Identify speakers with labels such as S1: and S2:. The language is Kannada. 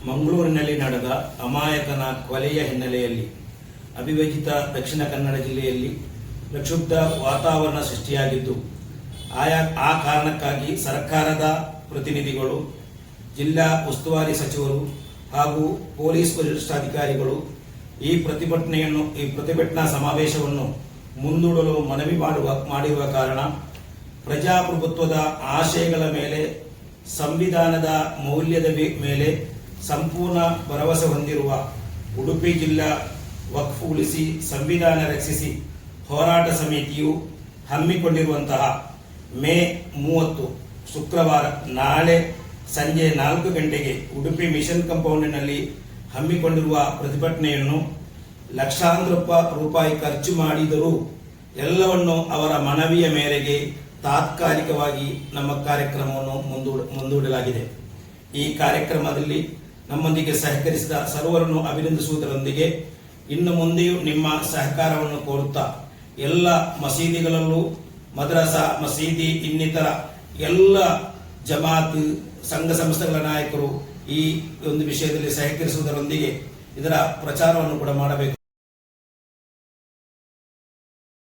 S1: ಮಂಗಳೂರಿನಲ್ಲಿ ನಡೆದ ಅಮಾಯಕನ ಕೊಲೆಯ ಹಿನ್ನೆಲೆಯಲ್ಲಿ ಅವಿಭಜಿತ ದಕ್ಷಿಣ ಕನ್ನಡ ಜಿಲ್ಲೆಯಲ್ಲಿ ಪ್ರಕ್ಷುಬ್ಧ ವಾತಾವರಣ ಸೃಷ್ಟಿಯಾಗಿದ್ದು ಆ ಕಾರಣಕ್ಕಾಗಿ ಸರ್ಕಾರದ ಪ್ರತಿನಿಧಿಗಳು, ಜಿಲ್ಲಾ ಉಸ್ತುವಾರಿ ಸಚಿವರು ಹಾಗೂ ಪೊಲೀಸ್ ವರಿಷ್ಠಾಧಿಕಾರಿಗಳು ಈ ಪ್ರತಿಭಟನಾ ಸಮಾವೇಶವನ್ನು ಮುಂದೂಡಲು ಮನವಿ ಮಾಡಿರುವ ಕಾರಣ ಪ್ರಜಾಪ್ರಭುತ್ವದ ಆಶಯಗಳ ಮೇಲೆ, ಸಂವಿಧಾನದ ಮೌಲ್ಯದ ಮೇಲೆ ಸಂಪೂರ್ಣ ಭರವಸೆ ಹೊಂದಿರುವ ಉಡುಪಿ ಜಿಲ್ಲಾ ವಕ್ಫ್ ಉಳಿಸಿ ಸಂವಿಧಾನ ರಕ್ಷಿಸಿ ಹೋರಾಟ ಸಮಿತಿಯು ಹಮ್ಮಿಕೊಂಡಿರುವಂತಹ ಮೇ 30 ಶುಕ್ರವಾರ ನಾಳೆ ಸಂಜೆ 4 ಗಂಟೆಗೆ ಉಡುಪಿ ಮಿಷನ್ ಕಾಂಪೌಂಡಿನಲ್ಲಿ ಹಮ್ಮಿಕೊಂಡಿರುವ ಪ್ರತಿಭಟನೆಯನ್ನು ಲಕ್ಷಾಂತರ ರೂಪಾಯಿ ಖರ್ಚು ಮಾಡಿದರೂ ಎಲ್ಲವನ್ನು ಅವರ ಮನವಿಯ ಮೇರೆಗೆ ತಾತ್ಕಾಲಿಕವಾಗಿ ನಮ್ಮ ಕಾರ್ಯಕ್ರಮವನ್ನು ಮುಂದೂಡಲಾಗಿದೆ. ಈ ಕಾರ್ಯಕ್ರಮದಲ್ಲಿ ನಮ್ಮೊಂದಿಗೆ ಸಹಕರಿಸಿದ ಸರ್ವರನ್ನು ಅಭಿನಂದಿಸುವುದರೊಂದಿಗೆ ಇನ್ನು ಮುಂದೆಯೂ ನಿಮ್ಮ ಸಹಕಾರವನ್ನು ಕೋರುತ್ತಾ ಎಲ್ಲ ಮಸೀದಿಗಳಲ್ಲೂ, ಮದ್ರಸಾ, ಮಸೀದಿ, ಇನ್ನಿತರ ಎಲ್ಲ ಜಮಾತ್ ಸಂಘ ಸಂಸ್ಥೆಗಳ ನಾಯಕರು ಈ ಒಂದು ವಿಷಯದಲ್ಲಿ ಸಹಕರಿಸುವುದರೊಂದಿಗೆ ಇದರ ಪ್ರಚಾರವನ್ನು ಕೂಡ ಮಾಡಬೇಕು.